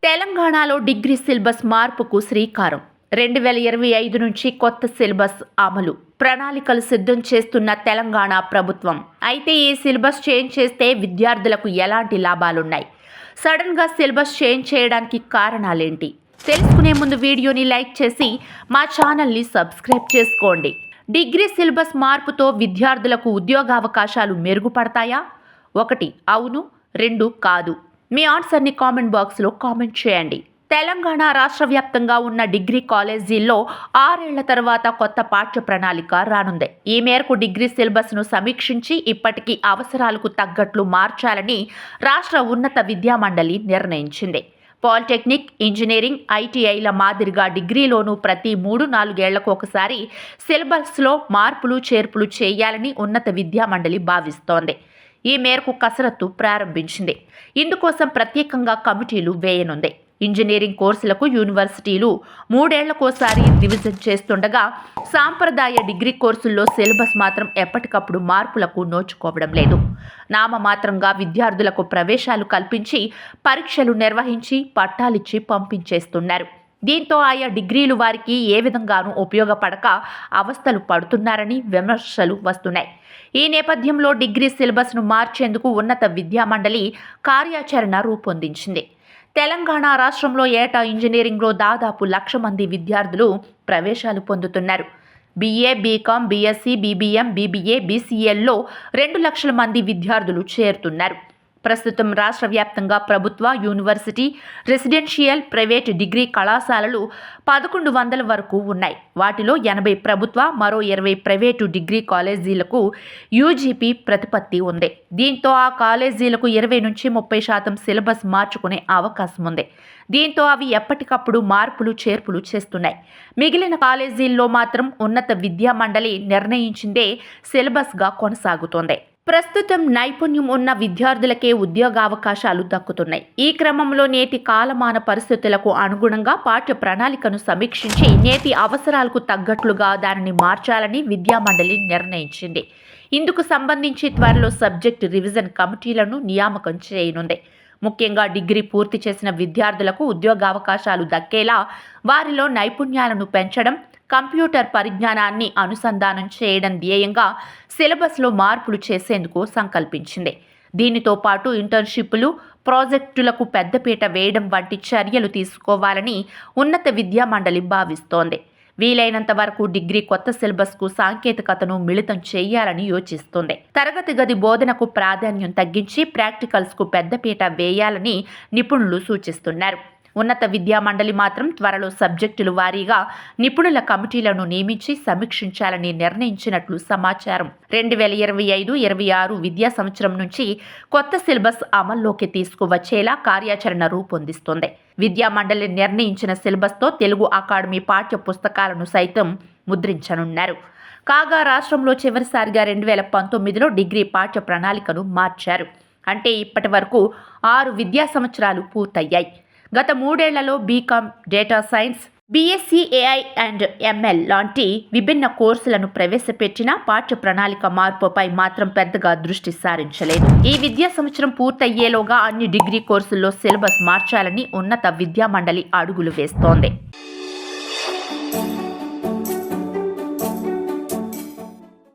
తెలంగాణలో degree syllabus మార్పుకు శ్రీకారం. 2025 నుంచి కొత్త సిలబస్ అమలు ప్రణాళికలు సిద్ధం చేస్తున్న తెలంగాణ ప్రభుత్వం. అయితే ఈ సిలబస్ చేంజ్ చేస్తే విద్యార్థులకు ఎలాంటి లాభాలున్నాయి? సడన్గా సిలబస్ చేంజ్ చేయడానికి కారణాలేంటి? తెలుసుకునే ముందు వీడియోని లైక్ చేసి మా ఛానల్ని సబ్స్క్రైబ్ చేసుకోండి. డిగ్రీ సిలబస్ మార్పుతో విద్యార్థులకు ఉద్యోగావకాశాలు మెరుగుపడతాయా? 1 అవును, 2 కాదు. మీ ఆన్సర్ని కామెంట్ బాక్స్లో కామెంట్ చేయండి. తెలంగాణ రాష్ట్ర వ్యాప్తంగా ఉన్న డిగ్రీ కాలేజీల్లో 6 ఏళ్ల తర్వాత కొత్త పాఠ్య ప్రణాళిక రానుంది. ఈ మేరకు డిగ్రీ సిలబస్ను సమీక్షించి ఇప్పటికీ అవసరాలకు తగ్గట్లు మార్చాలని రాష్ట్ర ఉన్నత విద్యామండలి నిర్ణయించింది. పాలిటెక్నిక్, ఇంజనీరింగ్, ఐటీఐల మాదిరిగా డిగ్రీలోనూ ప్రతి 3-4 ఏళ్లకు ఒకసారి సిలబస్లో మార్పులు చేర్పులు చేయాలని ఉన్నత విద్యామండలి భావిస్తోంది. ఈ మేరకు కసరత్తు ప్రారంభించింది. ఇందుకోసం ప్రత్యేకంగా కమిటీలు వేయనుంది. ఇంజనీరింగ్ కోర్సులకు యూనివర్సిటీలు 3 ఏళ్లకోసారి రివిజన్ చేస్తుండగా, సాంప్రదాయ డిగ్రీ కోర్సుల్లో సిలబస్ మాత్రం ఎప్పటికప్పుడు మార్పులకు నోచుకోవడం లేదు. నామమాత్రంగా విద్యార్థులకు ప్రవేశాలు కల్పించి పరీక్షలు నిర్వహించి పట్టాలిచ్చి పంపించేస్తున్నారు. దీంతో ఆయా డిగ్రీలు వారికి ఏ విధంగానూ ఉపయోగపడక అవస్థలు పడుతున్నారని విమర్శలు వస్తున్నాయి. ఈ నేపథ్యంలో డిగ్రీ సిలబస్ను మార్చేందుకు ఉన్నత విద్యామండలి కార్యాచరణ రూపొందించింది. తెలంగాణ రాష్ట్రంలో ఏటా ఇంజనీరింగ్లో దాదాపు 1,00,000 మంది విద్యార్థులు ప్రవేశాలు పొందుతున్నారు. BA, BCom, BSc, BBM, BBA, BCLలో 2 లక్షల మంది విద్యార్థులు చేరుతున్నారు. ప్రస్తుతం రాష్ట్ర వ్యాప్తంగా ప్రభుత్వ, యూనివర్సిటీ, రెసిడెన్షియల్, ప్రైవేట్ డిగ్రీ కళాశాలలు 1,100 వరకు ఉన్నాయి. వాటిలో 80 ప్రభుత్వ, మరో 20 ప్రైవేటు డిగ్రీ కాలేజీలకు UGP ప్రతిపత్తి ఉంది. దీంతో ఆ కాలేజీలకు 20-30% సిలబస్ మార్చుకునే అవకాశం ఉంది. దీంతో అవి ఎప్పటికప్పుడు మార్పులు చేర్పులు చేస్తున్నాయి. మిగిలిన కాలేజీల్లో మాత్రం ఉన్నత విద్యామండలి నిర్ణయించిందే సిలబస్గా కొనసాగుతోంది. ప్రస్తుతం నైపుణ్యం ఉన్న విద్యార్థులకే ఉద్యోగావకాశాలు దక్కుతున్నాయి. ఈ క్రమంలో నేటి కాలమాన పరిస్థితులకు అనుగుణంగా పాఠ్య ప్రణాళికను సమీక్షించి నేటి అవసరాలకు తగ్గట్లుగా దానిని మార్చాలని విద్యామండలి నిర్ణయించింది. ఇందుకు సంబంధించి త్వరలో సబ్జెక్ట్ రివిజన్ కమిటీలను నియామకం చేయనుంది. ముఖ్యంగా డిగ్రీ పూర్తి చేసిన విద్యార్థులకు ఉద్యోగావకాశాలు దక్కేలా వారిలో నైపుణ్యాలను పెంచడం, కంప్యూటర్ పరిజ్ఞానాన్ని అనుసంధానం చేయడం ధ్యేయంగా సిలబస్లో మార్పులు చేసేందుకు సంకల్పించింది. దీనితో పాటు ఇంటర్న్షిప్లు, ప్రాజెక్టులకు పెద్దపీట వేయడం వంటి చర్యలు తీసుకోవాలని ఉన్నత విద్యామండలి భావిస్తోంది. వీలైనంత వరకు డిగ్రీ కొత్త సిలబస్కు సాంకేతికతను మిళితం చేయాలని యోచిస్తోంది. తరగతి గది బోధనకు ప్రాధాన్యం తగ్గించి ప్రాక్టికల్స్కు పెద్దపీట వేయాలని నిపుణులు సూచిస్తున్నారు. ఉన్నత విద్యామండలి మాత్రం త్వరలో సబ్జెక్టుల వారీగా నిపుణుల కమిటీలను నియమించి సమీక్షించాలని నిర్ణయించినట్లు సమాచారం. 2025-26 విద్యా సంవత్సరం నుంచి కొత్త సిలబస్ అమల్లోకి తీసుకువచ్చేలా కార్యాచరణ రూపొందిస్తోంది. విద్యామండలి నిర్ణయించిన సిలబస్తో తెలుగు అకాడమీ పాఠ్య పుస్తకాలను సైతం ముద్రించనున్నారు. కాగా రాష్ట్రంలో చివరిసారిగా 2019లో డిగ్రీ పాఠ్య ప్రణాళికను మార్చారు. అంటే ఇప్పటి వరకు 6 విద్యా సంవత్సరాలు పూర్తయ్యాయి. గత 3 ఏళ్లలో BCom, data science, BSc AI and ML లాంటి విభిన్న కోర్సులను ప్రవేశపెట్టిన పాఠ్య ప్రణాళిక మార్పుపై మాత్రం పెద్దగా దృష్టి సారించలేదు. ఈ విద్యా సంవత్సరం పూర్తయ్యేలోగా అన్ని డిగ్రీ కోర్సుల్లో సిలబస్ మార్చాలని ఉన్నత విద్యామండలి అడుగులు వేస్తోంది.